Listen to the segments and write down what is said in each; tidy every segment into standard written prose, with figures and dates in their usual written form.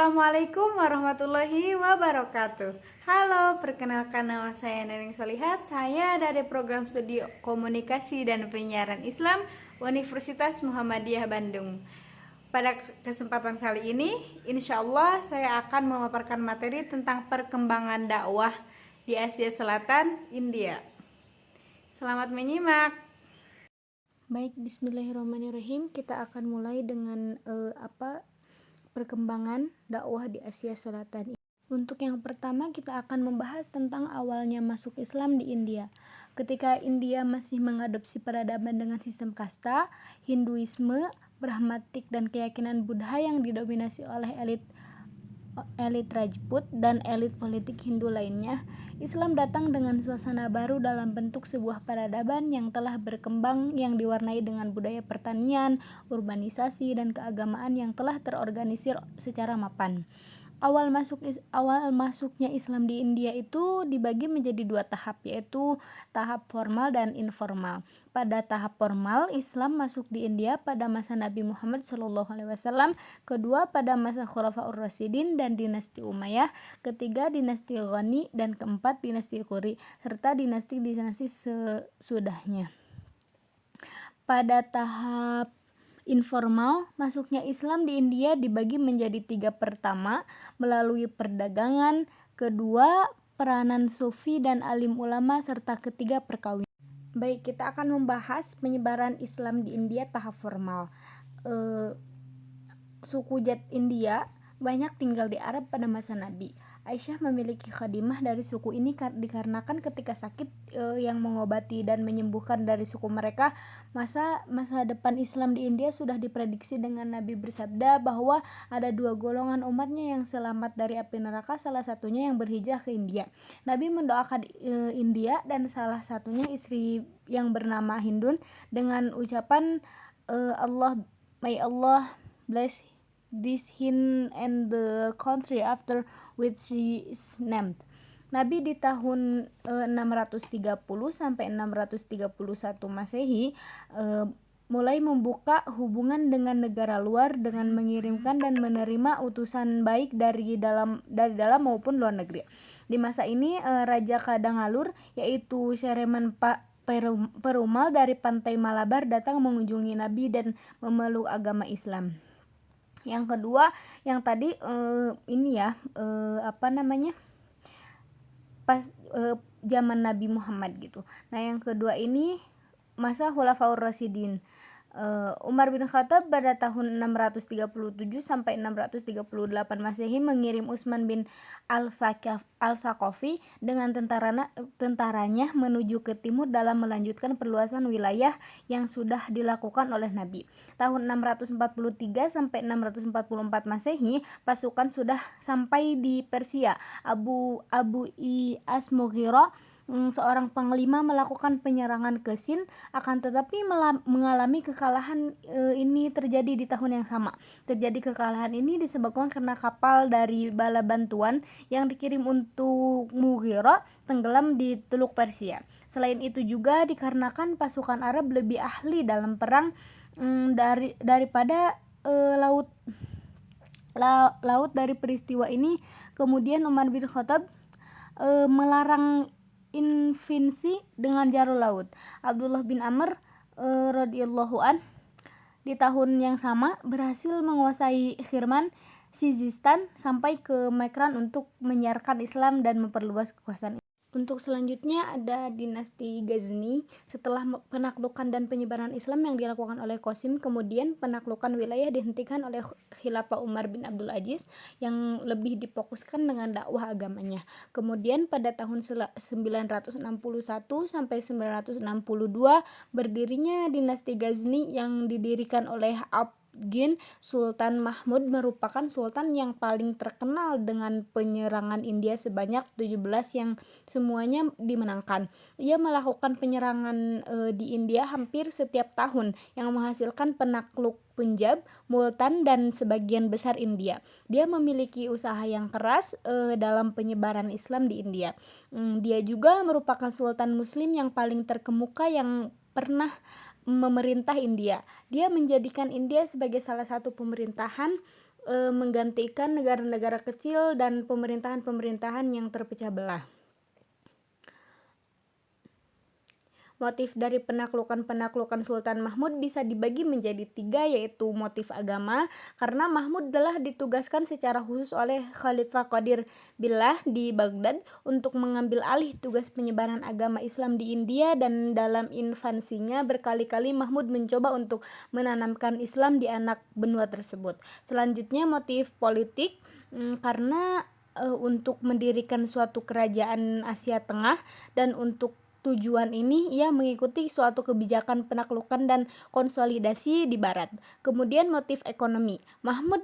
Assalamualaikum warahmatullahi wabarakatuh. Halo, perkenalkan nama saya Neneng Solihat. Saya dari program studi Komunikasi dan Penyiaran Islam Universitas Muhammadiyah Bandung. Pada kesempatan kali ini, insya Allah saya akan memaparkan materi tentang perkembangan dakwah di Asia Selatan, India. Selamat menyimak. Baik, bismillahirrahmanirrahim. Kita akan mulai dengan perkembangan dakwah di Asia Selatan. Untuk yang pertama kita akan membahas tentang awalnya masuk Islam di India. Ketika India masih mengadopsi peradaban dengan sistem kasta, Hinduisme, Brahmatik dan keyakinan Buddha yang didominasi oleh elit Rajput dan elit politik Hindu lainnya, Islam datang dengan suasana baru dalam bentuk sebuah peradaban yang telah berkembang yang diwarnai dengan budaya pertanian, urbanisasi, dan keagamaan yang telah terorganisir secara mapan. Awal masuknya Islam di India itu dibagi menjadi dua tahap, yaitu tahap formal dan informal. Pada tahap formal, Islam masuk di India pada masa Nabi Muhammad SAW, kedua pada masa Khulafaur Rasyidin dan dinasti Umayyah, ketiga dinasti Ghani, dan keempat dinasti Quri, serta dinasti sesudahnya. Pada tahap informal, masuknya Islam di India dibagi menjadi tiga. Pertama, melalui perdagangan, kedua, peranan sufi dan alim ulama, serta ketiga, perkawinan. Baik, kita akan membahas penyebaran Islam di India tahap formal. Suku Jat India banyak tinggal di Arab pada masa Nabi. Aisyah memiliki khadimah dari suku ini dikarenakan ketika sakit yang mengobati dan menyembuhkan dari suku mereka. Masa depan Islam di India sudah diprediksi dengan Nabi bersabda bahwa ada dua golongan umatnya yang selamat dari api neraka, salah satunya yang berhijrah ke India. Nabi mendoakan India dan salah satunya istri yang bernama Hindun dengan ucapan May Allah bless this Hind and the country after which she is named. Nabi di tahun 630 sampai 631 Masehi mulai membuka hubungan dengan negara luar dengan mengirimkan dan menerima utusan baik dari dalam maupun luar negeri. Di masa ini Raja Kadangalur, yaitu Sereman Perumal dari pantai Malabar, datang mengunjungi Nabi dan memeluk agama Islam. Yang kedua, yang tadi pas zaman Nabi Muhammad gitu. Nah, yang kedua ini masa Khulafaur Rasyidin. Umar bin Khattab pada tahun 637 sampai 638 Masehi mengirim Utsman bin Al-Saqafi dengan tentaranya menuju ke timur dalam melanjutkan perluasan wilayah yang sudah dilakukan oleh Nabi. Tahun 643 sampai 644 Masehi, pasukan sudah sampai di Persia. Abu I'as Mughirah, seorang panglima, melakukan penyerangan ke Sind, akan tetapi mengalami kekalahan. Ini terjadi di tahun yang sama. Kekalahan ini disebabkan karena kapal dari bala bantuan yang dikirim untuk Mughirah tenggelam di Teluk Persia. Selain itu juga dikarenakan pasukan Arab lebih ahli dalam perang daripada laut. Dari peristiwa ini kemudian Umar bin Khattab melarang invasi dengan jalur laut. Abdullah bin Amr radhiyallahu an di tahun yang sama berhasil menguasai Khirman, Sizistan sampai ke Mekran untuk menyiarkan Islam dan memperluas kekuasaan. Untuk selanjutnya ada dinasti Ghazni. Setelah penaklukan dan penyebaran Islam yang dilakukan oleh Qasim, kemudian penaklukan wilayah dihentikan oleh Khilafah Umar bin Abdul Aziz yang lebih difokuskan dengan dakwah agamanya. Kemudian pada tahun 961 sampai 962 berdirinya dinasti Ghazni yang didirikan oleh Abd Sultan Mahmud, merupakan sultan yang paling terkenal dengan penyerangan India sebanyak 17 yang semuanya dimenangkan. Ia melakukan penyerangan di India hampir setiap tahun yang menghasilkan penakluk Punjab, Multan, dan sebagian besar India. Dia memiliki usaha yang keras dalam penyebaran Islam di India. Dia juga merupakan sultan muslim yang paling terkemuka yang pernah memerintah India. Dia menjadikan India sebagai salah satu pemerintahan menggantikan negara-negara kecil dan pemerintahan-pemerintahan yang terpecah belah. Motif dari penaklukan Sultan Mahmud bisa dibagi menjadi 3, yaitu motif agama, karena Mahmud telah ditugaskan secara khusus oleh Khalifah Qadir Billah di Baghdad untuk mengambil alih tugas penyebaran agama Islam di India, dan dalam invasinya berkali-kali Mahmud mencoba untuk menanamkan Islam di anak benua tersebut. Selanjutnya motif politik, karena untuk mendirikan suatu kerajaan Asia Tengah, dan untuk tujuan ini ia mengikuti suatu kebijakan penaklukan dan konsolidasi di barat. Kemudian motif ekonomi. Mahmud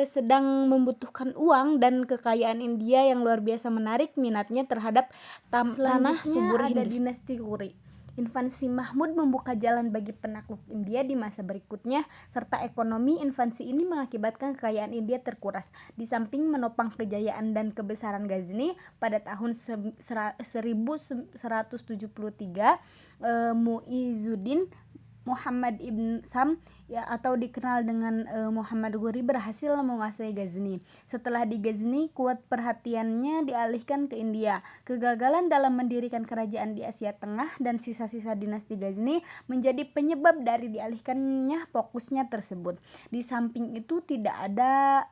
sedang membutuhkan uang, dan kekayaan India yang luar biasa menarik minatnya terhadap tanah subur Hindustan. Dinasti Ghuri. Invasi Mahmud membuka jalan bagi penakluk India di masa berikutnya, serta ekonomi invasi ini mengakibatkan kekayaan India terkuras. Di samping menopang kejayaan dan kebesaran Ghazni, pada tahun 1173 Mu'izuddin Muhammad ibn Sam atau dikenal dengan Muhammad Ghuri berhasil menguasai Ghazni. Setelah di Ghazni, kuat perhatiannya dialihkan ke India. Kegagalan dalam mendirikan kerajaan di Asia Tengah dan sisa-sisa dinasti Ghazni menjadi penyebab dari dialihkannya fokusnya tersebut. Di samping itu tidak ada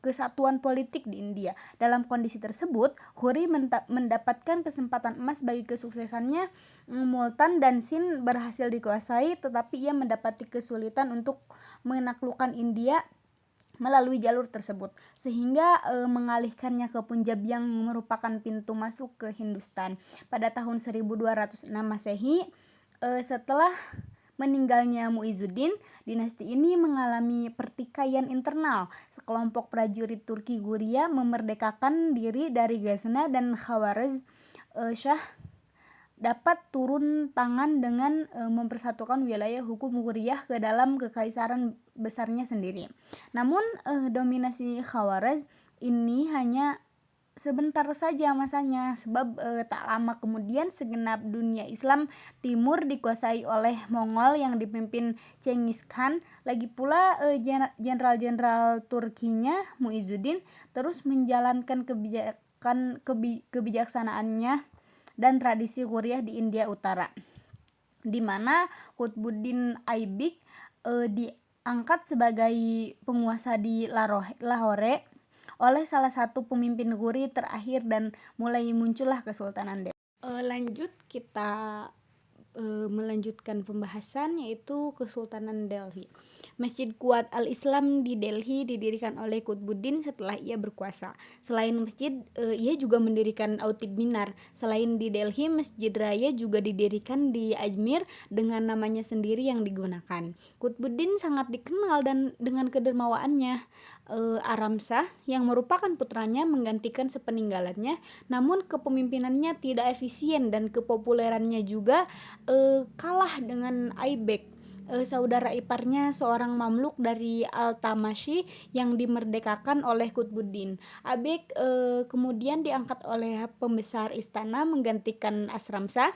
kesatuan politik di India. Dalam kondisi tersebut, Ghuri mendapatkan kesempatan emas bagi kesuksesannya. Multan dan Sind berhasil dikuasai, tetapi ia mendapati kesulitan untuk menaklukkan India melalui jalur tersebut, sehingga mengalihkannya ke Punjab yang merupakan pintu masuk ke Hindustan. Pada tahun 1206 Masehi, setelah meninggalnya Mu'izuddin, dinasti ini mengalami pertikaian internal. Sekelompok prajurit Turki Ghuriya memerdekakan diri dari Ghazna, dan Khawarez Shah dapat turun tangan dengan mempersatukan wilayah hukum Ghuriyah ke dalam kekaisaran besarnya sendiri. Namun dominasi Khawarez ini hanya sebentar saja masanya, sebab tak lama kemudian segenap dunia Islam Timur dikuasai oleh Mongol yang dipimpin Chenghis Khan. Lagi pula jenderal-jenderal Turkinya Mu'izuddin terus menjalankan kebijaksanaannya dan tradisi Ghuriyah di India Utara, di mana Qutbuddin Aibik diangkat sebagai penguasa di Lahore oleh salah satu pemimpin Ghuri terakhir, dan mulai muncullah Kesultanan Delhi. Lanjut kita melanjutkan pembahasan, yaitu Kesultanan Delhi. Masjid Quwat al-Islam di Delhi didirikan oleh Qutbuddin setelah ia berkuasa. Selain masjid, ia juga mendirikan Autib Minar. Selain di Delhi, Masjid Raya juga didirikan di Ajmer dengan namanya sendiri yang digunakan. Qutbuddin sangat dikenal dan dengan kedermawaannya. Aram Shah yang merupakan putranya menggantikan sepeninggalannya, namun kepemimpinannya tidak efisien dan kepopulerannya juga kalah dengan Aibek, saudara iparnya, seorang Mamluk dari Al-Tamashi yang dimerdekakan oleh Qutbuddin. Aibek kemudian diangkat oleh pembesar istana menggantikan Asram Shah.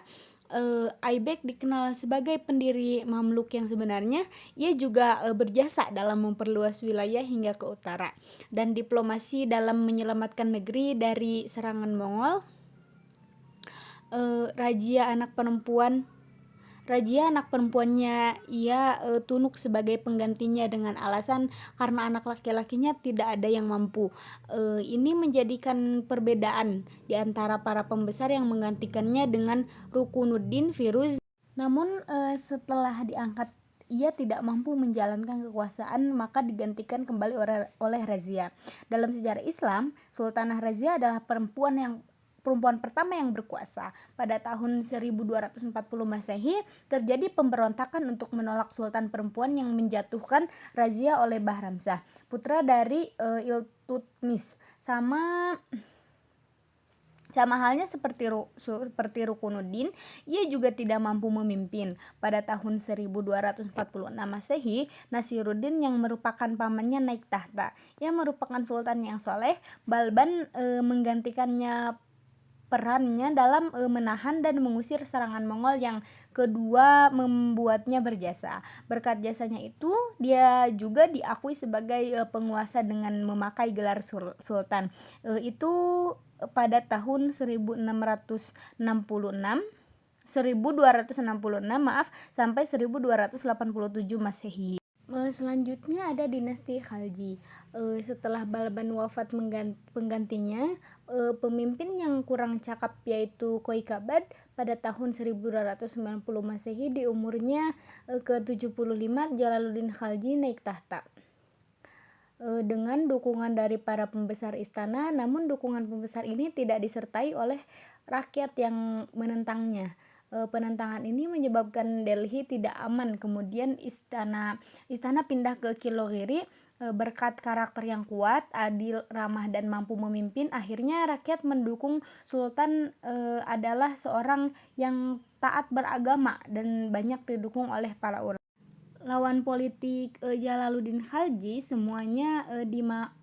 Aibek dikenal sebagai pendiri Mamluk yang sebenarnya. Ia juga berjasa dalam memperluas wilayah hingga ke utara, dan diplomasi dalam menyelamatkan negeri dari serangan Mongol. Rajia anak perempuannya ia tunuk sebagai penggantinya dengan alasan karena anak laki-lakinya tidak ada yang mampu. Ini menjadikan perbedaan di antara para pembesar yang menggantikannya dengan Rukunuddin Firuz. Namun setelah diangkat ia tidak mampu menjalankan kekuasaan, maka digantikan kembali oleh Razia. Dalam sejarah Islam, Sultanah Razia adalah perempuan pertama yang berkuasa. Pada tahun 1240 Masehi terjadi pemberontakan untuk menolak sultan perempuan yang menjatuhkan Razia oleh Bahram Shah, putra dari Iltutmish. Sama halnya seperti Rukunuddin, ia juga tidak mampu memimpin. Pada tahun 1246 Masehi, Nasiruddin yang merupakan pamannya naik tahta. Ia merupakan sultan yang soleh. Balban menggantikannya perannya dalam menahan dan mengusir serangan Mongol yang kedua membuatnya berjasa. Berkat jasanya itu, dia juga diakui sebagai penguasa dengan memakai gelar sultan. Itu pada tahun 1266 sampai 1287 Masehi. Selanjutnya ada dinasti Khalji. Setelah Balban wafat penggantinya, pemimpin yang kurang cakap yaitu Qoyqabad pada tahun 1290 Masehi di umurnya ke-75 Jalaluddin Khalji naik tahta dengan dukungan dari para pembesar istana, namun dukungan pembesar ini tidak disertai oleh rakyat yang menentangnya. Penentangan ini menyebabkan Delhi tidak aman. Kemudian istana pindah ke Kilogiri. Berkat karakter yang kuat, adil, ramah, dan mampu memimpin, akhirnya rakyat mendukung Sultan adalah seorang yang taat beragama dan banyak didukung oleh para ulama. Lawan politik Jalaluddin Khalji semuanya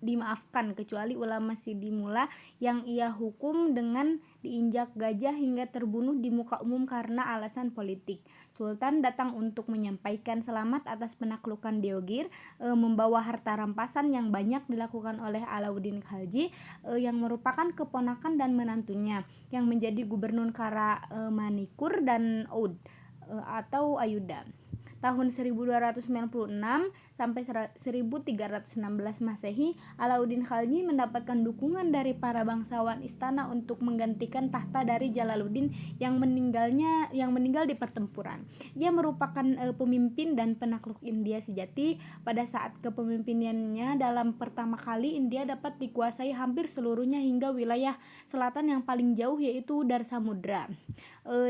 dimaafkan kecuali ulama Sidimula yang ia hukum dengan diinjak gajah hingga terbunuh di muka umum karena alasan politik. Sultan datang untuk menyampaikan selamat atas penaklukan Deogir, membawa harta rampasan yang banyak dilakukan oleh Alauddin Khalji yang merupakan keponakan dan menantunya yang menjadi gubernur Karamanikur dan Oud atau Ayuda. Tahun 1296 sampai 1316 Masehi, Alauddin Khalji mendapatkan dukungan dari para bangsawan istana untuk menggantikan tahta dari Jalaluddin yang meninggal di pertempuran. Ia merupakan pemimpin dan penakluk India sejati. Pada saat kepemimpinannya, dalam pertama kali India dapat dikuasai hampir seluruhnya hingga wilayah selatan yang paling jauh yaitu Darsamudra.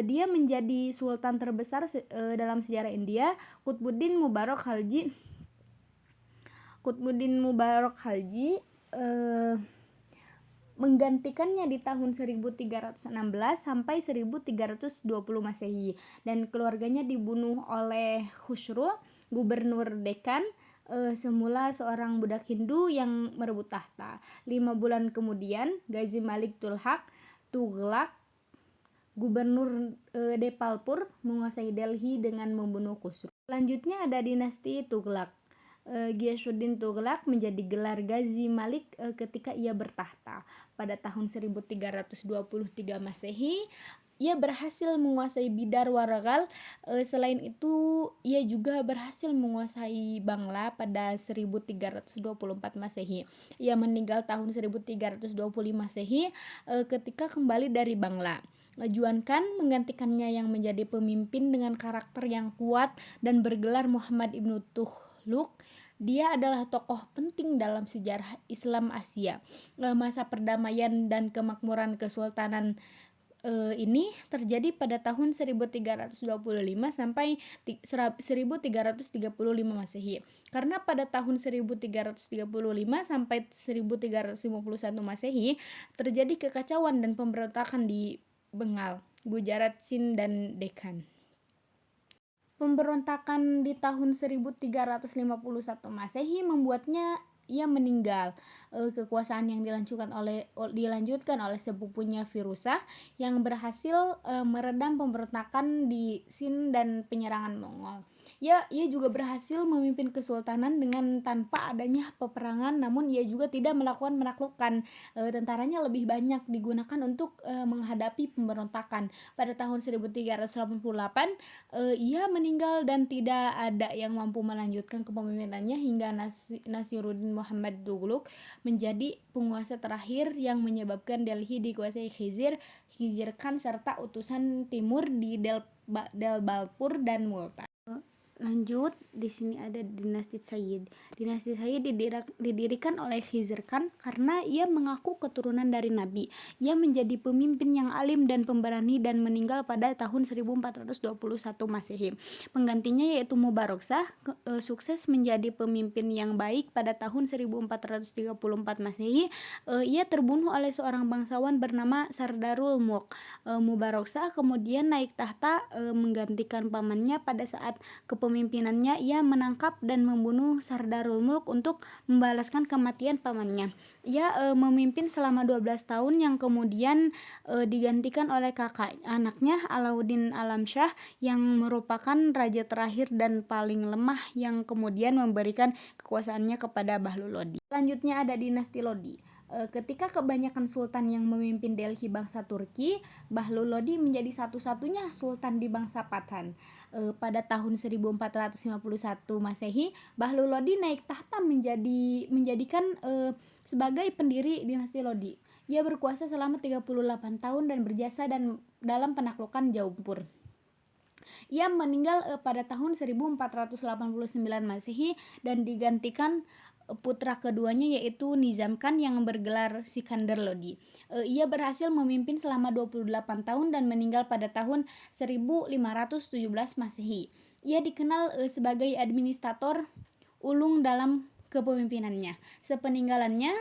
Dia menjadi sultan terbesar dalam sejarah India. Qutbuddin Mubarak Khalji menggantikannya di tahun 1316 sampai 1320 Masehi, dan keluarganya dibunuh oleh Khusro, gubernur Deccan, semula seorang budak Hindu yang merebut tahta. 5 bulan kemudian, Ghazi Malik Tughlaq, gubernur Depalpur, menguasai Delhi dengan membunuh Khusro. Selanjutnya ada dinasti Tughlaq. Ghiyasuddin Tughlaq menjadi gelar Ghazi Malik ketika ia bertahta. Pada tahun 1323 Masehi, ia berhasil menguasai Bidar Waragal. Selain itu, ia juga berhasil menguasai Bangla pada 1324 Masehi. Ia meninggal tahun 1325 Masehi ketika kembali dari Bangla. Juan Khan menggantikannya yang menjadi pemimpin dengan karakter yang kuat dan bergelar Muhammad Ibnu Tughlaq. Dia adalah tokoh penting dalam sejarah Islam Asia. Masa perdamaian dan kemakmuran kesultanan ini terjadi pada tahun 1325 sampai 1335 Masehi. Karena pada tahun 1335 sampai 1351 Masehi terjadi kekacauan dan pemberontakan di Bengal, Gujarat, Sind, dan Deccan. Pemberontakan di tahun 1351 Masehi membuatnya ia meninggal. Kekuasaan yang dilanjutkan oleh sepupunya Firuzah yang berhasil meredam pemberontakan di Sind dan penyerangan Mongol. Ia juga berhasil memimpin kesultanan dengan tanpa adanya peperangan, namun ia juga tidak melakukan penaklukan. Tentaranya lebih banyak digunakan untuk menghadapi pemberontakan. Pada tahun 1388 ia meninggal dan tidak ada yang mampu melanjutkan kepemimpinannya hingga Nasiruddin Muhammad Tughlaq menjadi penguasa terakhir yang menyebabkan Delhi dikuasai Khizr Khan serta utusan timur di Delbalpur dan Multan. Lanjut, di sini ada dinasti Sayyid. Dinasti Sayyid didirikan oleh Khizr Khan karena ia mengaku keturunan dari Nabi. Ia menjadi pemimpin yang alim dan pemberani dan meninggal pada tahun 1421 Masehi. Penggantinya yaitu Mubarak Shah sukses menjadi pemimpin yang baik pada tahun 1434 Masehi. Ia terbunuh oleh seorang bangsawan bernama Sardarul Mulk. Mubarak Shah kemudian naik tahta menggantikan pamannya pada saat kepemimpinan kepemimpinannya ia menangkap dan membunuh Sardarul Mulk untuk membalaskan kematian pamannya. Ia memimpin selama 12 tahun yang kemudian digantikan oleh kakak anaknya Alauddin Alamsyah yang merupakan raja terakhir dan paling lemah yang kemudian memberikan kekuasaannya kepada Bahlul Lodi. Selanjutnya ada dinasti Lodi. Ketika kebanyakan sultan yang memimpin Delhi bangsa Turki, Bahlul Lodi menjadi satu-satunya sultan di bangsa Pathan. Pada tahun 1451 Masehi, Bahlul Lodi naik tahta menjadikan sebagai pendiri dinasti Lodi. Ia berkuasa selama 38 tahun dan berjasa dalam penaklukan Jaipur. Ia meninggal pada tahun 1489 Masehi dan digantikan putra keduanya yaitu Nizam Khan yang bergelar Sikandar Lodi. Ia berhasil memimpin selama 28 tahun dan meninggal pada tahun 1517 Masehi. Ia dikenal sebagai administrator ulung dalam kepemimpinannya. Sepeninggalannya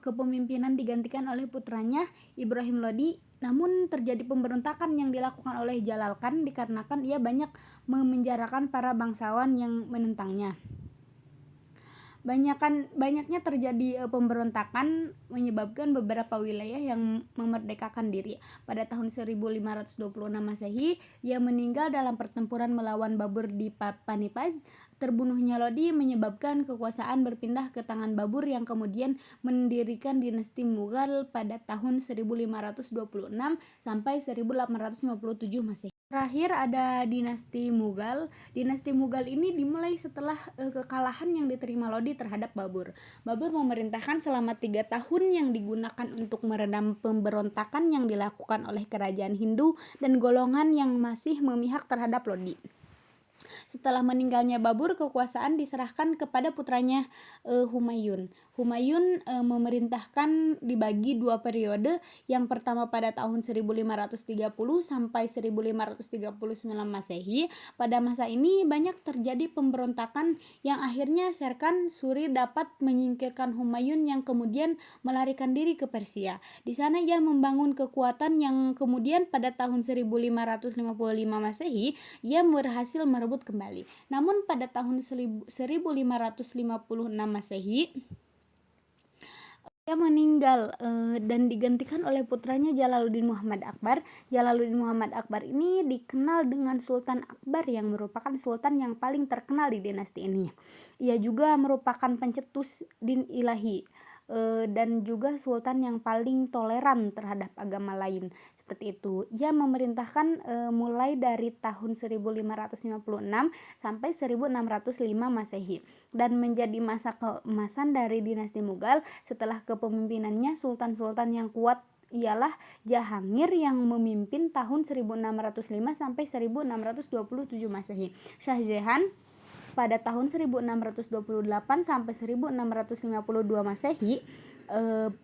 kepemimpinan digantikan oleh putranya Ibrahim Lodi, namun terjadi pemberontakan yang dilakukan oleh Jalal Khan dikarenakan ia banyak memenjarakan para bangsawan yang menentangnya. Banyaknya terjadi pemberontakan menyebabkan beberapa wilayah yang memerdekakan diri. Pada tahun 1526 Masehi, ia meninggal dalam pertempuran melawan Babur di Panipaz. Terbunuhnya Lodi menyebabkan kekuasaan berpindah ke tangan Babur yang kemudian mendirikan dinasti Mughal pada tahun 1526 sampai 1857 Masehi. Terakhir ada dinasti Mughal. Dinasti Mughal ini dimulai setelah kekalahan yang diterima Lodi terhadap Babur. Babur memerintahkan selama 3 tahun yang digunakan untuk meredam pemberontakan yang dilakukan oleh kerajaan Hindu dan golongan yang masih memihak terhadap Lodi. Setelah meninggalnya Babur, kekuasaan diserahkan kepada putranya Humayun. Humayun memerintahkan dibagi 2 periode. Yang pertama pada tahun 1530 sampai 1539 Masehi. Pada masa ini banyak terjadi pemberontakan yang akhirnya Sherkan Suri dapat menyingkirkan Humayun yang kemudian melarikan diri ke Persia. Di sana ia membangun kekuatan yang kemudian pada tahun 1555 Masehi ia berhasil merebut kembali. Namun pada tahun 1556 Masehi ia meninggal dan digantikan oleh putranya Jalaluddin Muhammad Akbar. Jalaluddin Muhammad Akbar ini dikenal dengan Sultan Akbar yang merupakan sultan yang paling terkenal di dinasti ini. Ia juga merupakan pencetus din ilahi dan juga sultan yang paling toleran terhadap agama lain, seperti itu. Ia memerintahkan mulai dari tahun 1556 sampai 1605 Masehi dan menjadi masa keemasan dari dinasti Mughal. Setelah kepemimpinannya, sultan-sultan yang kuat ialah Jahangir yang memimpin tahun 1605 sampai 1627 Masehi. Shah Jahan pada tahun 1628 sampai 1652 Masehi.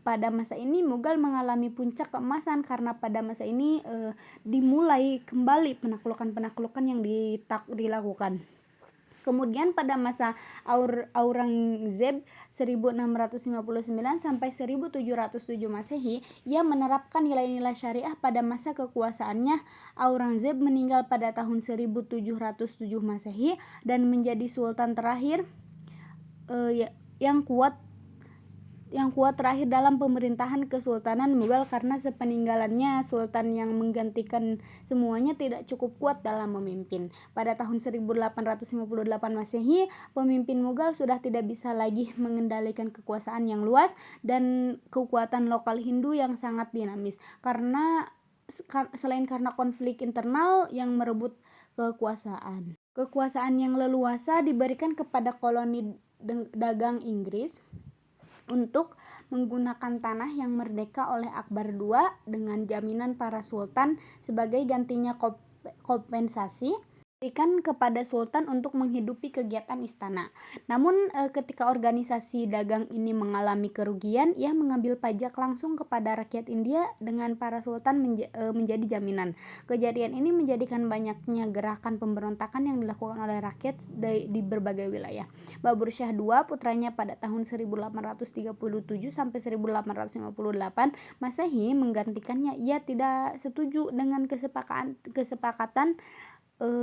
Pada masa ini Mughal mengalami puncak keemasan karena pada masa ini dimulai kembali penaklukan-penaklukan yang dilakukan. Kemudian pada masa Aurangzeb 1659 sampai 1707 Masehi, ia menerapkan nilai-nilai syariah pada masa kekuasaannya. Aurangzeb meninggal pada tahun 1707 Masehi dan menjadi sultan terakhir yang kuat terakhir dalam pemerintahan Kesultanan Mughal karena sepeninggalannya sultan yang menggantikan semuanya tidak cukup kuat dalam memimpin. Pada tahun 1858 Masehi, pemimpin Mughal sudah tidak bisa lagi mengendalikan kekuasaan yang luas dan kekuatan lokal Hindu yang sangat dinamis selain karena konflik internal yang merebut kekuasaan. Kekuasaan yang leluasa diberikan kepada koloni dagang Inggris untuk menggunakan tanah yang merdeka oleh Akbar II dengan jaminan para sultan sebagai gantinya kompensasi diberikan kepada sultan untuk menghidupi kegiatan istana. Namun ketika organisasi dagang ini mengalami kerugian, ia mengambil pajak langsung kepada rakyat India dengan para sultan menjadi jaminan. Kejadian ini menjadikan banyaknya gerakan pemberontakan yang dilakukan oleh rakyat di berbagai wilayah. Babur Shah II, putranya pada tahun 1837 sampai 1858 Masehi menggantikannya. Ia tidak setuju dengan kesepakatan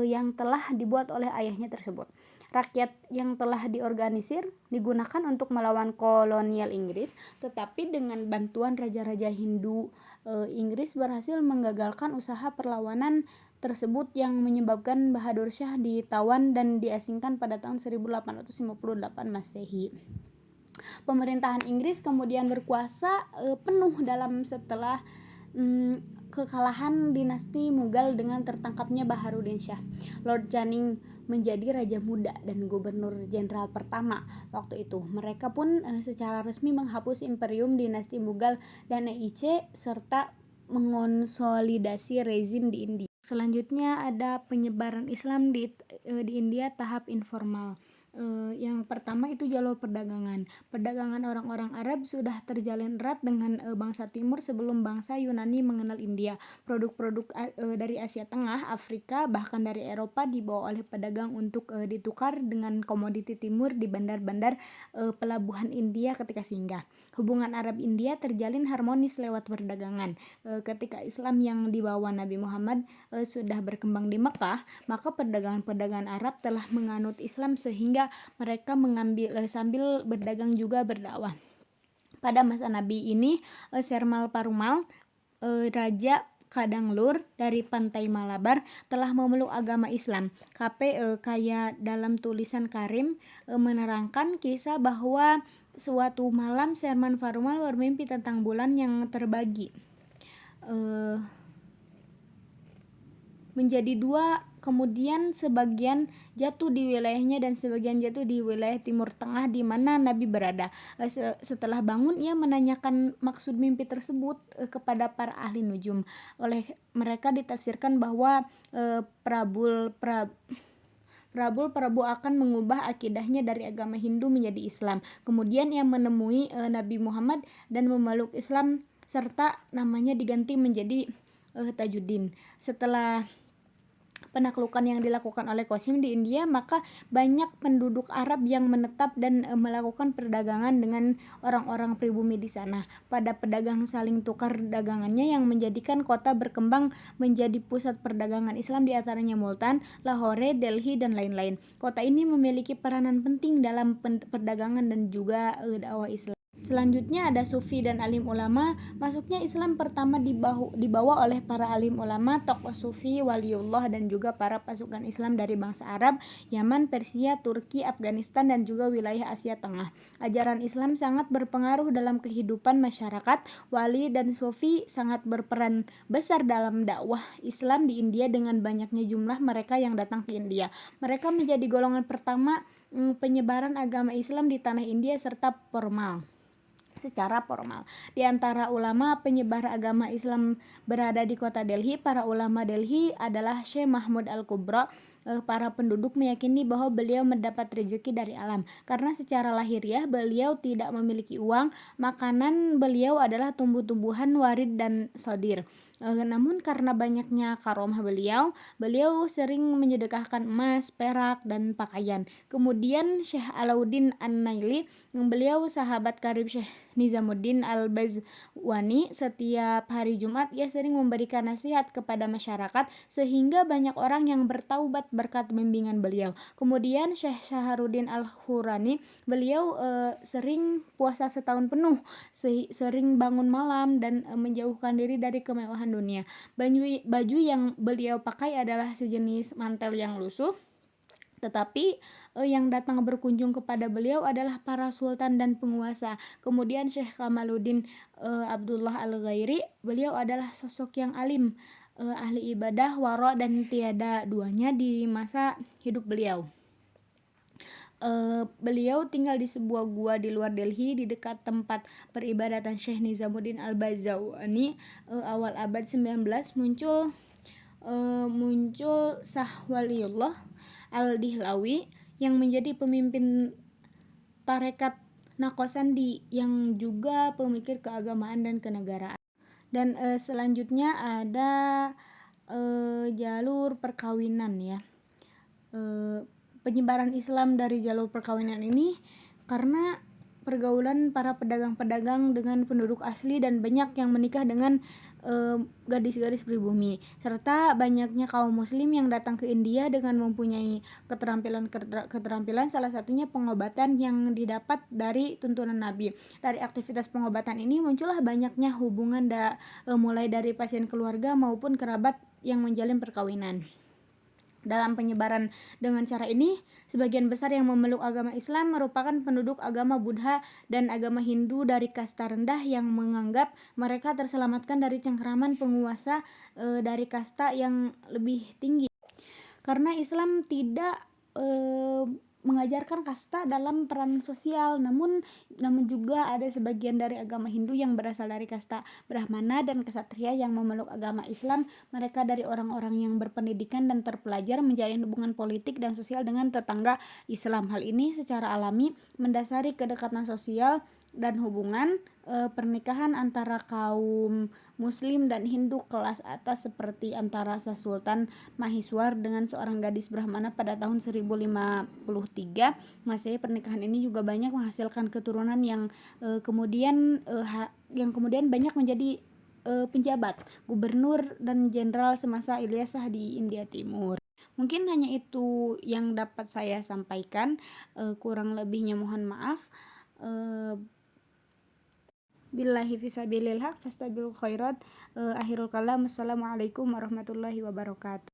yang telah dibuat oleh ayahnya tersebut. Rakyat yang telah diorganisir digunakan untuk melawan kolonial Inggris, tetapi dengan bantuan raja-raja Hindu, Inggris berhasil menggagalkan usaha perlawanan tersebut yang menyebabkan Bahadur Shah ditawan dan diasingkan pada tahun 1858 Masehi. Pemerintahan Inggris kemudian berkuasa penuh setelah kekalahan dinasti Mughal dengan tertangkapnya Baharuddin Shah. Lord Canning menjadi raja muda dan gubernur jenderal pertama waktu itu. Mereka pun secara resmi menghapus imperium dinasti Mughal dan EIC serta mengonsolidasi rezim di India. Selanjutnya ada penyebaran Islam di India tahap informal. Yang pertama itu jalur perdagangan. Perdagangan orang-orang Arab sudah terjalin erat dengan bangsa Timur sebelum bangsa Yunani mengenal India. Produk-produk dari Asia Tengah, Afrika, bahkan dari Eropa dibawa oleh pedagang untuk ditukar dengan komoditi Timur di bandar-bandar pelabuhan India ketika singgah. Hubungan Arab-India terjalin harmonis lewat perdagangan. Ketika Islam yang dibawa Nabi Muhammad sudah berkembang di Mekah, maka perdagangan-perdagangan Arab telah menganut Islam sehingga mereka sambil berdagang juga berdakwah. Pada masa Nabi ini, Sermal Parumal, Raja Kadanglur dari pantai Malabar telah memeluk agama Islam. Kaya dalam tulisan Karim menerangkan kisah bahwa suatu malam Sermal Parumal bermimpi tentang bulan yang terbagi menjadi dua, kemudian sebagian jatuh di wilayahnya dan sebagian jatuh di wilayah Timur Tengah di mana Nabi berada. Setelah bangun, ia menanyakan maksud mimpi tersebut kepada para ahli nujum. Oleh mereka ditafsirkan bahwa Prabu akan mengubah akidahnya dari agama Hindu menjadi Islam. Kemudian ia menemui Nabi Muhammad dan memeluk Islam serta namanya diganti menjadi Tajuddin. Setelah penaklukan yang dilakukan oleh Qasim di India, maka banyak penduduk Arab yang menetap dan melakukan perdagangan dengan orang-orang pribumi di sana. Pada pedagang saling tukar dagangannya yang menjadikan kota berkembang menjadi pusat perdagangan Islam, di antaranya Multan, Lahore, Delhi, dan lain-lain. Kota ini memiliki peranan penting dalam perdagangan dan juga dakwah Islam. Selanjutnya ada Sufi dan alim ulama. Masuknya Islam pertama dibawa oleh para alim ulama, tokoh Sufi, waliullah, dan juga para pasukan Islam dari bangsa Arab, Yaman, Persia, Turki, Afghanistan, dan juga wilayah Asia Tengah. Ajaran Islam sangat berpengaruh dalam kehidupan masyarakat. Wali dan Sufi sangat berperan besar dalam dakwah Islam di India dengan banyaknya jumlah mereka yang datang ke India. Mereka menjadi golongan pertama penyebaran agama Islam di tanah India secara formal. Di antara ulama penyebar agama Islam berada di kota Delhi. Para ulama Delhi adalah Syekh Mahmud Al-Kubra. Para penduduk meyakini bahwa beliau mendapat rezeki dari alam. Karena secara lahiriah beliau tidak memiliki uang, makanan beliau adalah tumbuh-tumbuhan, warid, dan sodir. Namun karena banyaknya karomah beliau sering menyedekahkan emas, perak, dan pakaian. Kemudian Syekh Alauddin An-Naili, beliau sahabat karib Syekh Nizamuddin Al-Bazwani. Setiap hari Jumat ia sering memberikan nasihat kepada masyarakat sehingga banyak orang yang bertaubat berkat bimbingan beliau. Kemudian Syekh Syaharuddin Al-Khurani, beliau sering puasa setahun penuh, sering bangun malam, dan menjauhkan diri dari kemewahan dunia. Baju yang beliau pakai adalah sejenis mantel yang lusuh, tetapi yang datang berkunjung kepada beliau adalah para sultan dan penguasa. Kemudian Syekh Kamaluddin Abdullah Al-Ghairi, beliau adalah sosok yang alim, ahli ibadah, wara, dan tiada duanya di masa hidup beliau. Beliau tinggal di sebuah gua di luar Delhi di dekat tempat peribadatan Syekh Nizamuddin Al-Bazwani. Awal abad 19 muncul Shah Waliullah Al-Dihlawi yang menjadi pemimpin tarekat Naqsyabandi yang juga pemikir keagamaan dan kenegaraan. Dan selanjutnya ada jalur perkawinan ya. Penyebaran Islam dari jalur perkawinan ini karena pergaulan para pedagang-pedagang dengan penduduk asli dan banyak yang menikah dengan gadis-gadis pribumi, serta banyaknya kaum muslim yang datang ke India dengan mempunyai keterampilan salah satunya pengobatan yang didapat dari tuntunan Nabi. Dari aktivitas pengobatan ini muncullah banyaknya hubungan mulai dari pasien keluarga maupun kerabat yang menjalin perkawinan. Dalam penyebaran dengan cara ini, sebagian besar yang memeluk agama Islam merupakan penduduk agama Buddha dan agama Hindu dari kasta rendah yang menganggap mereka terselamatkan dari cengkeraman penguasa dari kasta yang lebih tinggi. Karena Islam tidak mengajarkan kasta dalam peran sosial, namun juga ada sebagian dari agama Hindu yang berasal dari kasta Brahmana dan Ksatria yang memeluk agama Islam. Mereka dari orang-orang yang berpendidikan dan terpelajar menjalin hubungan politik dan sosial dengan tetangga Islam. Hal ini secara alami mendasari kedekatan sosial dan hubungan pernikahan antara kaum Muslim dan Hindu kelas atas seperti antara Sultan Maheswar dengan seorang gadis Brahmana pada tahun 1053 Masehi. Pernikahan ini juga banyak menghasilkan keturunan yang kemudian banyak menjadi penjabat, gubernur dan jenderal semasa Ilyasah di India Timur. Mungkin hanya itu yang dapat saya sampaikan, kurang lebihnya mohon maaf. Billahi fisabilil haq fastabiqul khairat. Akhirul kalam. Assalamualaikum warahmatullahi wabarakatuh.